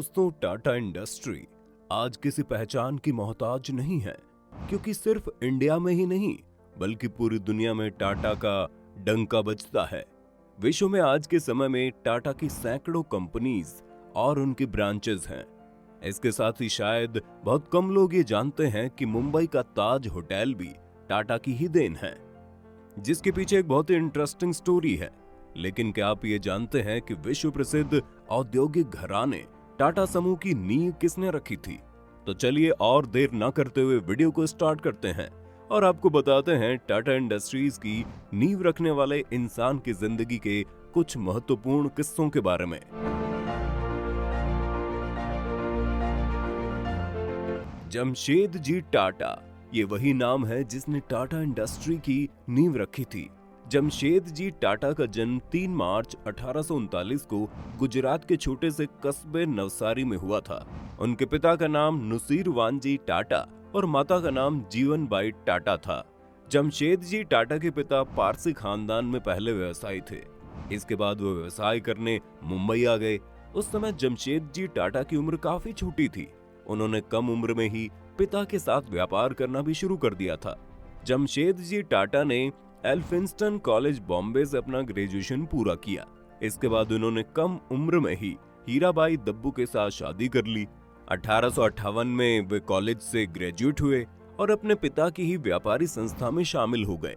दोस्तों, टाटा इंडस्ट्री आज किसी पहचान की मोहताज नहीं है, क्योंकि सिर्फ इंडिया में ही नहीं बल्कि पूरी दुनिया में टाटा का डंका बजता है। विश्व में आज के समय में टाटा की सैकड़ों कंपनीज और उनकी ब्रांचेस हैं। इसके साथ ही शायद बहुत कम लोग ये जानते हैं कि मुंबई का ताज होटल भी टाटा की ही देन है, जिसके पीछे एक बहुत ही इंटरेस्टिंग स्टोरी है। लेकिन क्या आप ये जानते हैं कि विश्व प्रसिद्ध औद्योगिक घराने टाटा समूह की नींव किसने रखी थी? तो चलिए और देर ना करते हुए वीडियो को स्टार्ट करते हैं और आपको बताते हैं टाटा इंडस्ट्रीज की नींव रखने वाले इंसान की जिंदगी के कुछ महत्वपूर्ण किस्सों के बारे में। जमशेदजी टाटा, ये वही नाम है जिसने टाटा इंडस्ट्री की नींव रखी थी। जमशेदजी टाटा का जन्म 3 मार्च 1839 को गुजरात के छोटे से कस्बे नवसारी में हुआ था। उनके पिता का नाम नुसीरवानजी टाटा और माता का नाम जीवनबाई टाटा था। जमशेदजी टाटा के पिता पारसी खानदान में पहले व्यवसायी थे। इसके बाद वो व्यवसाय करने मुंबई आ गए। उस समय जमशेदजी टाटा की उम्र काफी छोटी थी। उन्होंने कम उम्र में ही पिता के साथ व्यापार करना भी शुरू कर दिया था। जमशेदजी टाटा ने एल्फिंस्टन कॉलेज बॉम्बे से अपना ग्रेजुएशन पूरा किया। इसके बाद उन्होंने कम उम्र में ही हीराबाई दब्बू के साथ शादी कर ली। 1858 में वे कॉलेज से ग्रेजुएट हुए और अपने पिता की ही व्यापारी संस्था में शामिल हो गए।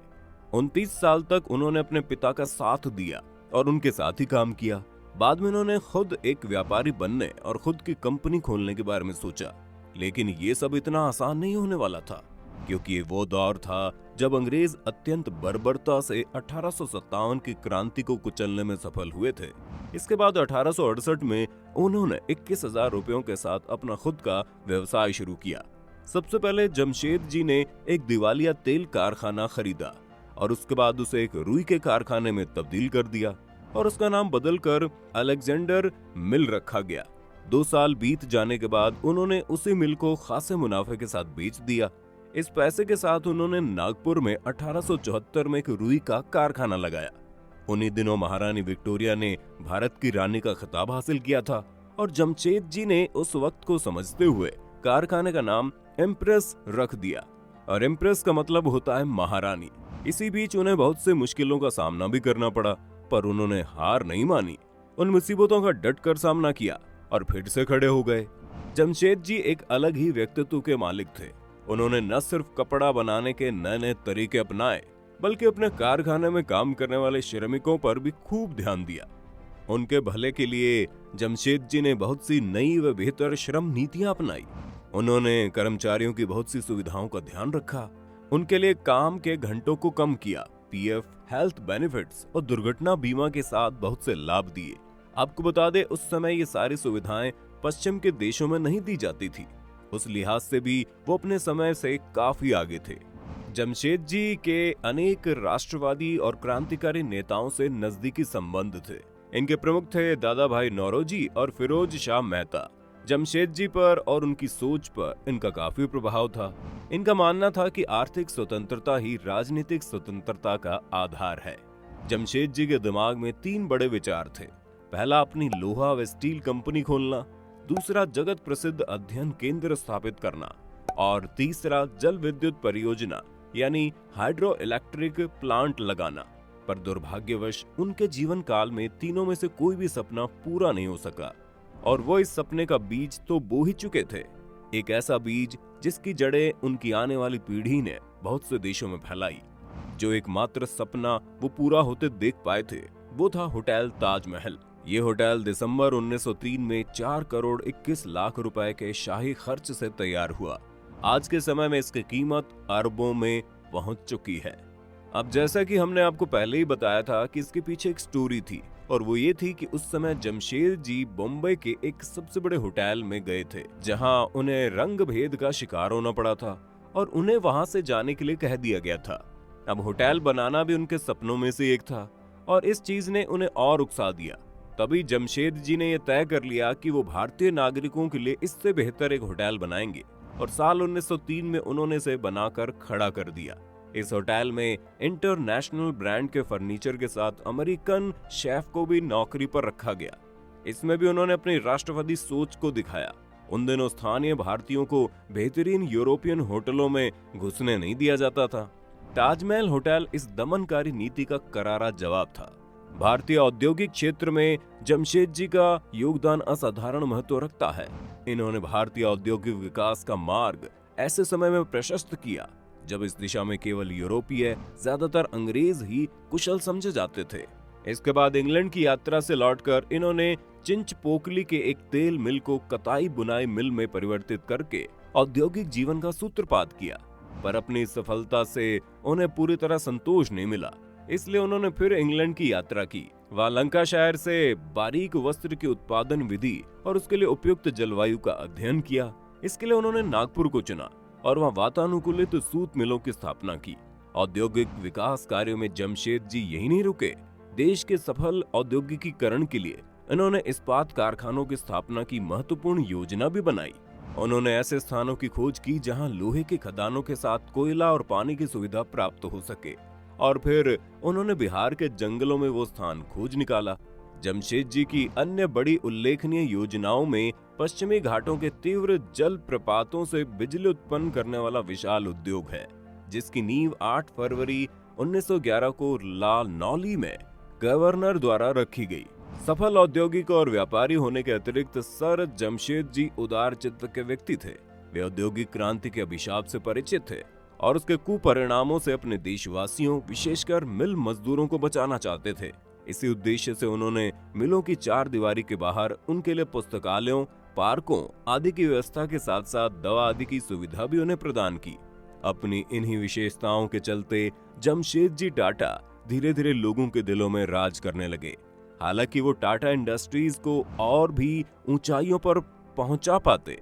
29 साल तक उन्होंने अपने पिता का साथ दिया और उनके साथ ही काम किया। बाद में उन्होंने खुद एक व्यापारी बनने और खुद की कंपनी खोलने के बारे में सोचा, लेकिन ये सब इतना आसान नहीं होने वाला था, क्योंकि ये वो दौर था जब अंग्रेज अत्यंत बर्बरता से 1857 की क्रांति को कुचलने में सफल हुए थे। इसके बाद 1868 में उन्होंने 21,000 रुपयों के साथ अपना खुद का व्यवसाय शुरू किया। सबसे पहले जमशेद जी ने एक दिवालिया तेल कारखाना खरीदा और उसके बाद उसे एक रुई के कारखाने में तब्दील कर दिया और उसका नाम बदलकर अलेक्जेंडर मिल रखा गया। 2 साल बीत जाने के बाद उन्होंने उसी मिल को खासे मुनाफे के साथ बेच दिया। इस पैसे के साथ उन्होंने नागपुर में 1874 में एक रुई का कारखाना लगाया। उन्हीं दिनों महारानी विक्टोरिया ने भारत की रानी का खिताब हासिल किया था और जमशेद जी ने उस वक्त को समझते हुए कारखाने का नाम एम्प्रेस रख दिया, और एम्प्रेस का मतलब होता है महारानी। इसी बीच उन्हें बहुत से मुश्किलों का सामना भी करना पड़ा, पर उन्होंने हार नहीं मानी। उन मुसीबतों का डटकर सामना किया और फिर से खड़े हो गए। जमशेद जी एक अलग ही व्यक्तित्व के मालिक थे। उन्होंने न सिर्फ कपड़ा बनाने के नए नए तरीके अपनाए, बल्कि अपने कारखाने में काम करने वाले श्रमिकों पर भी खूब ध्यान दिया। उनके भले के लिए जमशेद जी ने बहुत सी नई व बेहतर श्रम नीतियां अपनाई। उन्होंने कर्मचारियों की बहुत सी सुविधाओं का ध्यान रखा, उनके लिए काम के घंटों को कम किया, पीएफ, हेल्थ बेनिफिट्स और दुर्घटना बीमा के साथ बहुत से लाभ दिए। आपको बता दें, उस समय ये सारी सुविधाएं पश्चिम के देशों में नहीं दी जाती थी। उस लिहाज से भी वो अपने समय से काफी आगे थे। जमशेद जी के अनेक राष्ट्रवादी और क्रांतिकारी नेताओं से नजदीकी संबंध थे। इनके प्रमुख थे दादा भाई नौरोजी और फिरोज शाह मेहता। जमशेद जी पर और उनकी सोच पर इनका काफी प्रभाव था। इनका मानना था कि आर्थिक स्वतंत्रता ही राजनीतिक स्वतंत्रता का आधार है। जमशेद जी के दिमाग में 3 बड़े विचार थे। पहला, अपनी लोहा व स्टील कंपनी खोलना, दूसरा, जगत प्रसिद्ध अध्ययन केंद्र स्थापित करना, और तीसरा, जल विद्युत परियोजना यानी हाइड्रो इलेक्ट्रिक प्लांट लगाना। पर दुर्भाग्यवश उनके जीवन काल में तीनों में से कोई भी सपना पूरा नहीं हो सका, और वो इस सपने का बीज तो बो ही चुके थे। एक ऐसा बीज जिसकी जड़ें उनकी आने वाली पीढ़ी ने बहुत से देशों में फैलाई। जो एकमात्र सपना वो पूरा होते देख पाए थे, वो था होटल ताजमहल। ये होटल दिसंबर 1903 में 4 करोड़ 21 लाख रुपए के शाही खर्च से तैयार हुआ। आज के समय में इसकी कीमत अरबों में पहुंच चुकी है। अब जैसा कि हमने आपको पहले ही बताया था कि इसके पीछे एक स्टोरी थी, और वो ये थी कि उस समय जमशेद जी बॉम्बे के एक सबसे बड़े होटल में गए थे, जहां उन्हें रंग भेद का शिकार होना पड़ा था और उन्हें वहां से जाने के लिए कह दिया गया था। अब होटल बनाना भी उनके सपनों में से एक था और इस चीज ने उन्हें और उकसा दिया। तभी जमशेद जी ने यह तय कर लिया कि वो भारतीय नागरिकों के लिए इससे बेहतर एक होटल बनाएंगे, और साल 1903 में उन्होंने इसे बनाकर खड़ा कर दिया। इस होटल में इंटरनेशनल ब्रांड के फर्नीचर के साथ अमेरिकन शेफ को भी नौकरी पर रखा गया। इसमें भी उन्होंने अपनी राष्ट्रवादी सोच को दिखाया। उन दिनों स्थानीय भारतीयों को बेहतरीन यूरोपियन होटलों में घुसने नहीं दिया जाता था। ताजमहल होटल इस दमनकारी नीति का करारा जवाब था। भारतीय औद्योगिक क्षेत्र में जमशेद जी का योगदान असाधारण महत्व रखता है। इन्होंने भारतीय औद्योगिक विकास का मार्ग ऐसे समय में प्रशस्त किया जब इस दिशा में केवल यूरोपीय, ज्यादातर अंग्रेज ही कुशल समझे जाते थे। इसके बाद इंग्लैंड की यात्रा से लौटकर इन्होंने चिंचपोकली के एक तेल मिल को कताई बुनाई मिल में परिवर्तित करके औद्योगिक जीवन का सूत्रपात किया। पर अपनी सफलता से उन्हें पूरी तरह संतोष नहीं मिला, इसलिए उन्होंने फिर इंग्लैंड की यात्रा की। वहां लंकाशायर से बारीक वस्त्र की उत्पादन विधि और उसके लिए उपयुक्त जलवायु का अध्ययन किया। इसके लिए उन्होंने नागपुर को चुना और वहां वातानुकूलित सूत मिलों की स्थापना की। औद्योगिक विकास कार्यों में जमशेद जी यही नहीं रुके। देश के सफल औद्योगिकीकरण के लिए इन्होंने इस्पात कारखानों की स्थापना की महत्वपूर्ण योजना भी बनाई। उन्होंने ऐसे स्थानों की खोज की जहां लोहे के खदानों के साथ कोयला और पानी की सुविधा प्राप्त हो सके, और फिर उन्होंने बिहार के जंगलों में वो स्थान खोज निकाला। जमशेद जी की अन्य बड़ी उल्लेखनीय योजनाओं में पश्चिमी घाटों के तीव्र जल प्रपातों से बिजली उत्पन्न करने वाला विशाल उद्योग है, जिसकी नींव 8 फरवरी 1911 को लाल नौली में गवर्नर द्वारा रखी गई। सफल औद्योगिक और व्यापारी होने के अतिरिक्त सर जमशेद जी उदार चित्त के व्यक्ति थे। वे औद्योगिक क्रांति के अभिशाप से परिचित थे और उसके कुपरिणामों से अपने देशवासियों, विशेषकर मिल मजदूरों को बचाना चाहते थे। इसी उद्देश्य से उन्होंने मिलों की 4 दीवारी के बाहर उनके लिए पुस्तकालयों, पार्कों आदि की व्यवस्था के साथ साथ दवा आदि की सुविधा भी उन्हें प्रदान की। अपनी इन्हीं विशेषताओं के चलते जमशेद जी टाटा धीरे धीरे लोगों के दिलों में राज करने लगे। हालांकि वो टाटा इंडस्ट्रीज को और भी ऊंचाइयों पर पहुंचा पाते,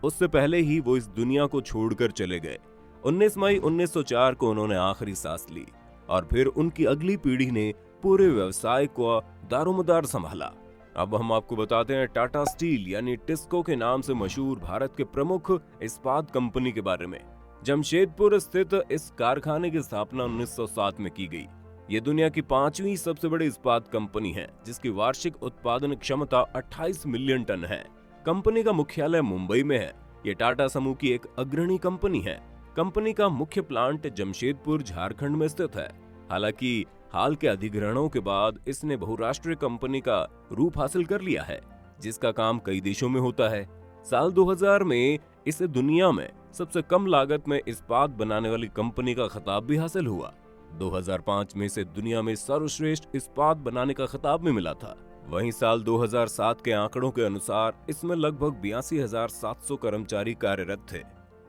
उससे पहले ही वो इस दुनिया को छोड़कर चले गए। 19 मई 1904 को उन्होंने आखिरी सांस ली और फिर उनकी अगली पीढ़ी ने पूरे व्यवसाय को दारोमदार संभाला। अब हम आपको बताते हैं टाटा स्टील यानी टिस्को के नाम से मशहूर भारत के प्रमुख इस्पात कंपनी के बारे में। जमशेदपुर स्थित इस कारखाने की स्थापना 1907 में की गई। ये दुनिया की 5वीं सबसे बड़ी इस्पात कंपनी है, जिसकी वार्षिक उत्पादन क्षमता 28 मिलियन टन है। कंपनी का मुख्यालय मुंबई में है। ये टाटा समूह की एक अग्रणी कंपनी है। कंपनी का मुख्य प्लांट जमशेदपुर, झारखंड में स्थित है। हालांकि हाल के अधिग्रहणों के बाद इसने बहुराष्ट्रीय कंपनी का रूप हासिल कर लिया है, जिसका काम कई देशों में होता है। साल 2000 में इसे दुनिया में सबसे कम लागत में इस्पात बनाने वाली कंपनी का खिताब भी हासिल हुआ। 2005 में इसे दुनिया में सर्वश्रेष्ठ इस्पात बनाने का खिताब भी मिला था। वहीं साल 2007 के आंकड़ों के अनुसार इसमें लगभग 82,700 कर्मचारी कार्यरत थे।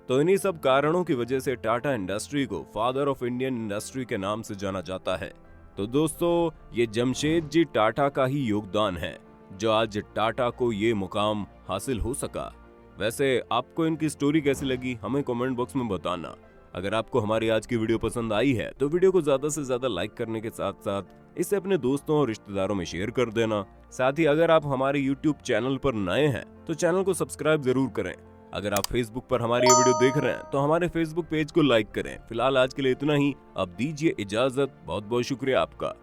तो इन्हीं सब कारणों की वजह से टाटा इंडस्ट्री को फादर ऑफ इंडियन इंडस्ट्री के नाम से जाना जाता है। तो दोस्तों, ये जमशेद जी टाटा का ही योगदान है जो आज टाटा को ये मुकाम हासिल हो सका। वैसे आपको इनकी स्टोरी कैसी लगी हमें कमेंट बॉक्स में बताना। अगर आपको हमारी आज की वीडियो पसंद आई है तो वीडियो को ज्यादा से ज्यादा लाइक करने के साथ साथ इसे अपने दोस्तों और रिश्तेदारों में शेयर कर देना। साथ ही अगर आप हमारे YouTube चैनल पर नए हैं तो चैनल को सब्सक्राइब जरूर करें। अगर आप Facebook पर हमारी ये वीडियो देख रहे हैं तो हमारे Facebook पेज को लाइक करें। फिलहाल आज के लिए इतना ही। अब दीजिए इजाजत। बहुत बहुत शुक्रिया आपका।